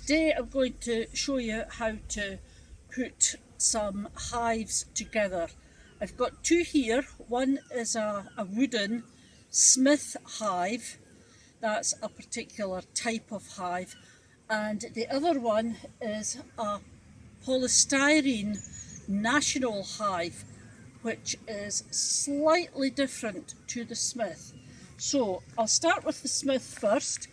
Today I'm going to show you how to put some hives together. I've got two here. One is a wooden Smith hive. That's a particular type of hive. And the other one is a polystyrene national hive, which is slightly different to the Smith. So I'll start with the Smith first.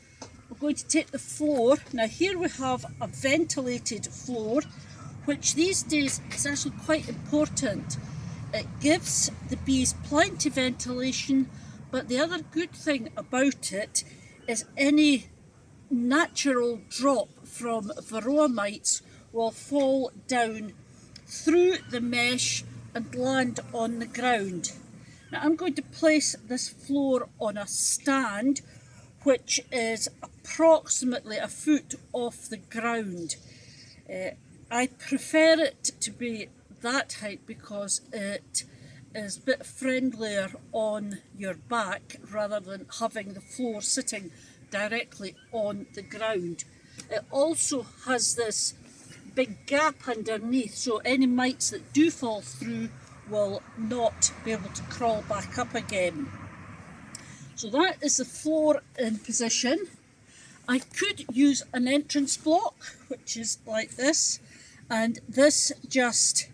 We're going to take the floor. Now here we have a ventilated floor, which these days is actually quite important. It gives the bees plenty of ventilation, but the other good thing about it is any natural drop from varroa mites will fall down through the mesh and land on the ground. Now I'm going to place this floor on a stand which is approximately a foot off the ground. I prefer it to be that height because it is a bit friendlier on your back rather than having the floor sitting directly on the ground. It also has this big gap underneath, so any mites that do fall through will not be able to crawl back up again. So that is the floor in position. I could use an entrance block, which is like this, and this just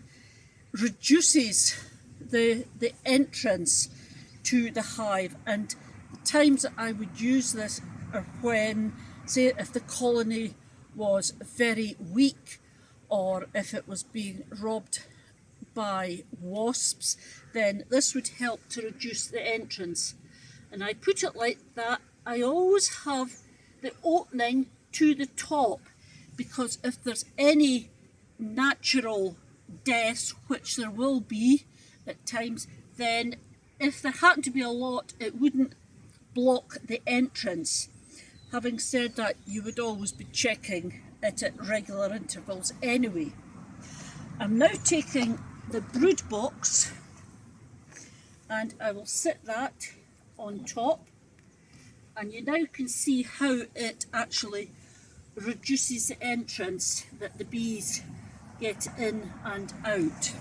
reduces the entrance to the hive. And the times that I would use this are when, say, if the colony was very weak or if it was being robbed by wasps, then this would help to reduce the entrance. And I put it like that. I always have the opening to the top, because if there's any natural deaths, which there will be at times, then if there happened to be a lot, it wouldn't block the entrance. Having said that, you would always be checking it at regular intervals anyway. I'm now taking the brood box and I will sit that on top, and you now can see how it actually reduces the entrance that the bees get in and out.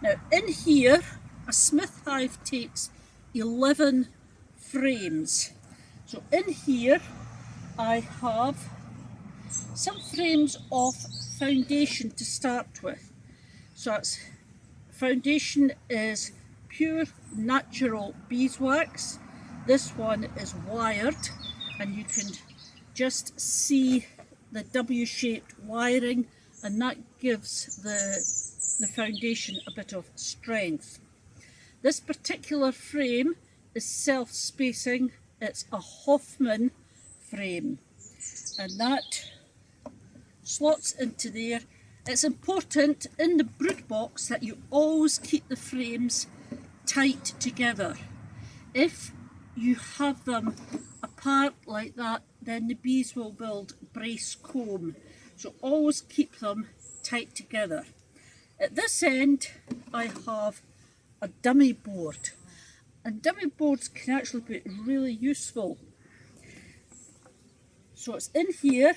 Now in here, a Smith hive takes 11 frames. So in here I have some frames of foundation to start with. So foundation is pure natural beeswax. This one is wired, and you can just see the W-shaped wiring, and that gives the foundation a bit of strength. This particular frame is self-spacing. It's a Hoffman frame, and that slots into there. It's important in the brood box that you always keep the frames tight together. If you have them apart like that, then the bees will build brace comb. So always keep them tight together. At this end, I have a dummy board. And dummy boards can actually be really useful. So it's in here,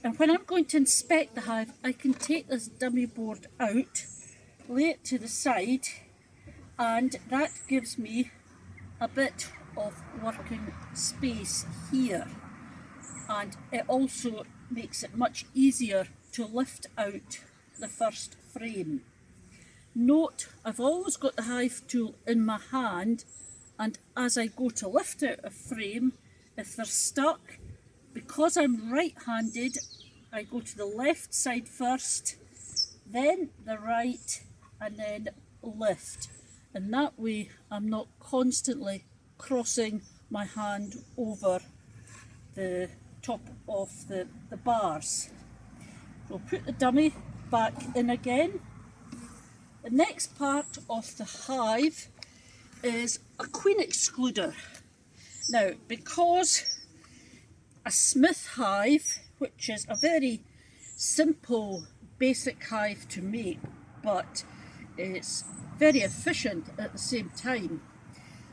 and when I'm going to inspect the hive, I can take this dummy board out, lay it to the side, and that gives me a bit of working space here. And it also makes it much easier to lift out the first frame. Note, I've always got the hive tool in my hand, and as I go to lift out a frame, if they're stuck, because I'm right-handed, I go to the left side first, then the right, and then lift. And that way I'm not constantly crossing my hand over the top of the bars. So put the dummy back in again. The next part of the hive is a queen excluder. Now, because a Smith hive, which is a very simple basic hive to make, but it's very efficient at the same time,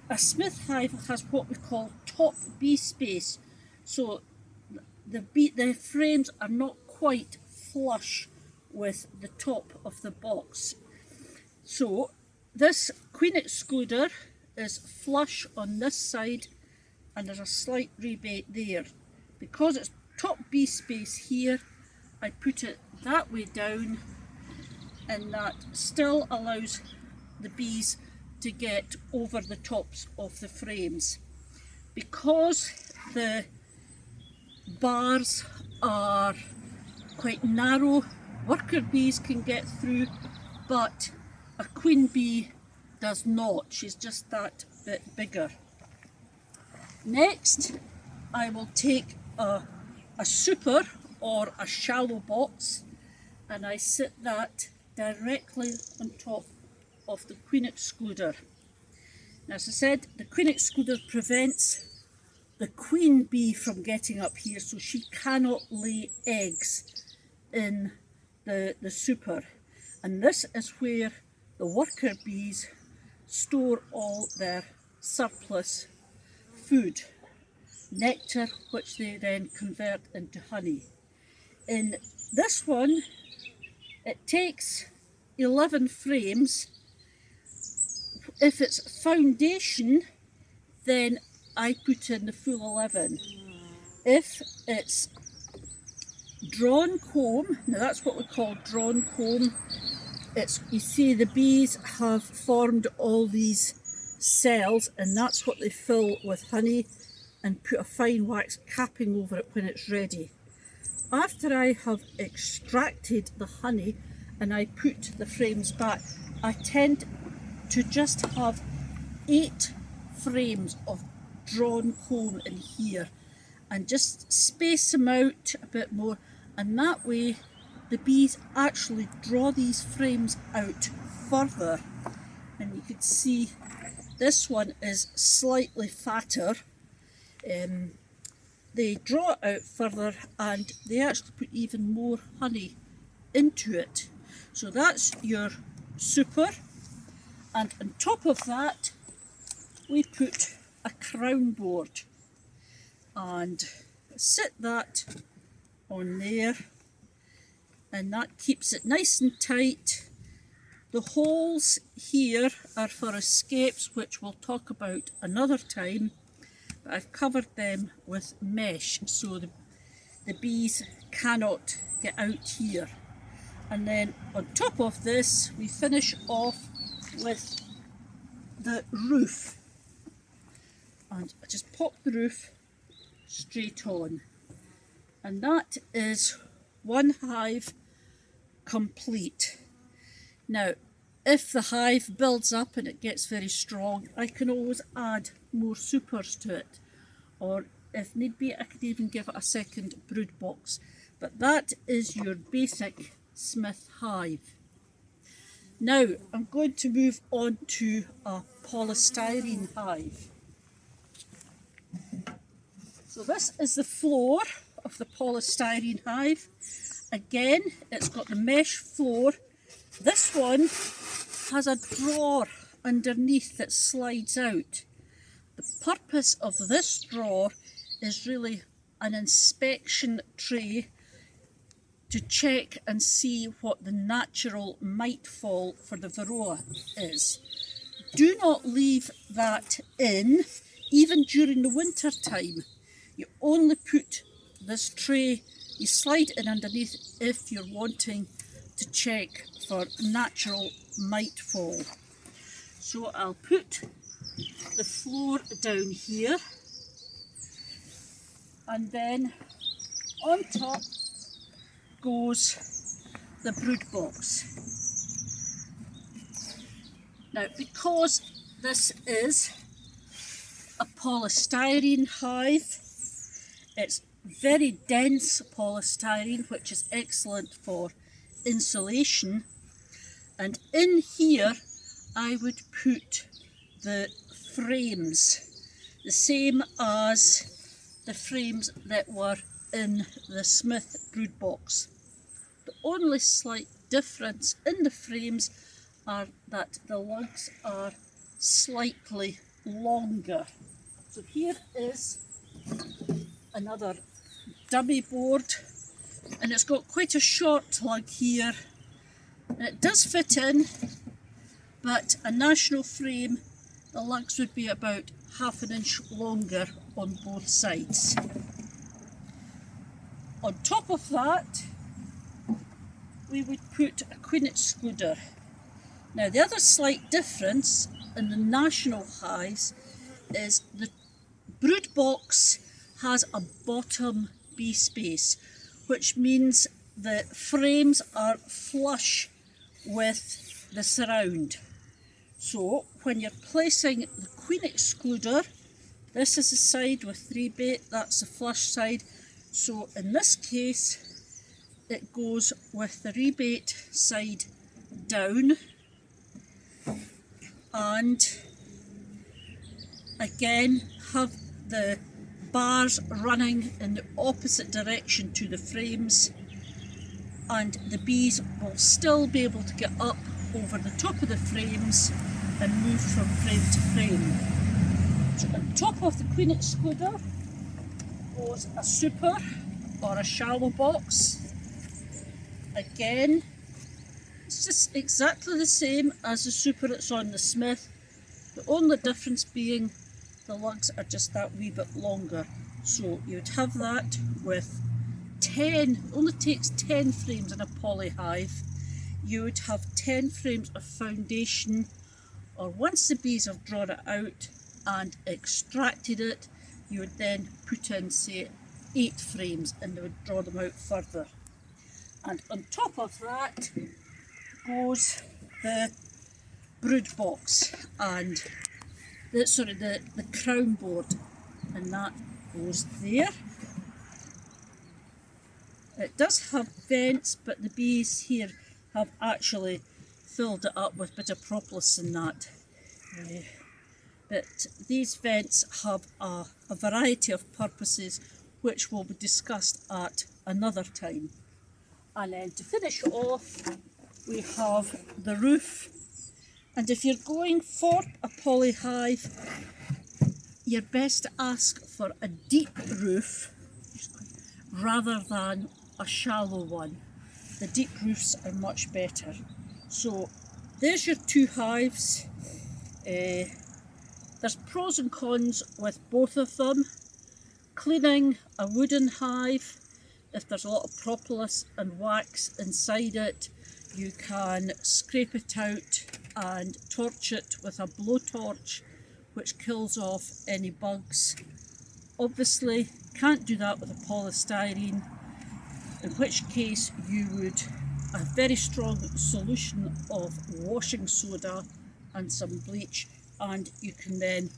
a Smith hive has what we call top bee space. So the frames are not quite flush with the top of the box. So this queen excluder is flush on this side and there's a slight rebate there. Because it's top bee space here, I put it that way down, and that still allows the bees to get over the tops of the frames. Because the bars are quite narrow, worker bees can get through, but a queen bee does not. She's just that bit bigger. Next, I will take a super or a shallow box, and I sit that directly on top of the queen excluder. Now, as I said, the queen excluder prevents the queen bee from getting up here, so she cannot lay eggs in the super. And this is where the worker bees store all their surplus food, nectar, which they then convert into honey. In this one, it takes 11 frames. If it's foundation, then I put in the full 11. If it's drawn comb, now that's what we call drawn comb. It's, you see the bees have formed all these cells, and that's what they fill with honey and put a fine wax capping over it when it's ready. After I have extracted the honey and I put the frames back, I tend to just have 8 frames of drawn comb in here and just space them out a bit more, and that way the bees actually draw these frames out further. And you can see this one is slightly fatter. They draw it out further and they actually put even more honey into it. So that's your super, and on top of that we put a crown board and sit that on there, and that keeps it nice and tight. The holes here are for escapes, which we'll talk about another time, but I've covered them with mesh so the bees cannot get out here. And then on top of this we finish off with the roof, and I just pop the roof straight on, and that is one hive complete. Now, if the hive builds up and it gets very strong, I can always add more supers to it, or if need be I could even give it a second brood box. But that is your basic Smith hive. Now I'm going to move on to a polystyrene hive. So this is the floor of the polystyrene hive. Again, it's got the mesh floor. This one has a drawer underneath that slides out. The purpose of this drawer is really an inspection tray to check and see what the natural mite fall for the varroa is. Do not leave that in, even during the winter time. You only put this tray, you slide it in underneath if you're wanting to check for natural mite fall. So I'll put the floor down here, and then on top goes the brood box. Now, because this is a polystyrene hive, it's very dense polystyrene, which is excellent for insulation, and in here I would put the frames, the same as the frames that were in the Smith brood box. The only slight difference in the frames are that the lugs are slightly longer. So here is another dummy board, and it's got quite a short lug here, and it does fit in, but a national frame, the lugs would be about half an inch longer on both sides. On top of that, we would put a queen excluder. Now the other slight difference in the national hives is the brood box has a bottom bee space, which means the frames are flush with the surround. So when you're placing the queen excluder, this is the side with rebate, that's the flush side. So in this case, it goes with the rebate side down, and again have the bars running in the opposite direction to the frames, and the bees will still be able to get up over the top of the frames and move from frame to frame. So on top of the queen excluder goes a super or a shallow box. Again, it's just exactly the same as the super that's on the Smith, the only difference being the lugs are just that wee bit longer. So you'd have that with 10, it only takes 10 frames in a poly hive. You would have 10 frames of foundation, or once the bees have drawn it out and extracted it, you would then put in, say, 8 frames, and they would draw them out further. And on top of that goes the brood box and the crown board, and that goes there. It does have vents, but the bees here have actually filled it up with a bit of propolis and that. But these vents have a variety of purposes which will be discussed at another time. And then to finish off, we have the roof. And if you're going for a poly hive, you're best to ask for a deep roof rather than a shallow one. The deep roofs are much better. So there's your 2 hives. There's pros and cons with both of them. Cleaning a wooden hive, if there's a lot of propolis and wax inside it, you can scrape it out and torch it with a blowtorch, which kills off any bugs. Obviously, can't do that with a polystyrene, in which case you would a very strong solution of washing soda and some bleach, and you can then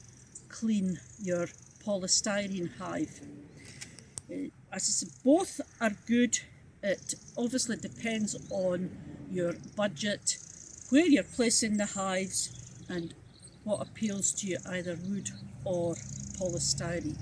clean your polystyrene hive. As I said, both are good. It obviously depends on your budget, where you're placing the hives, and what appeals to you, either wood or polystyrene.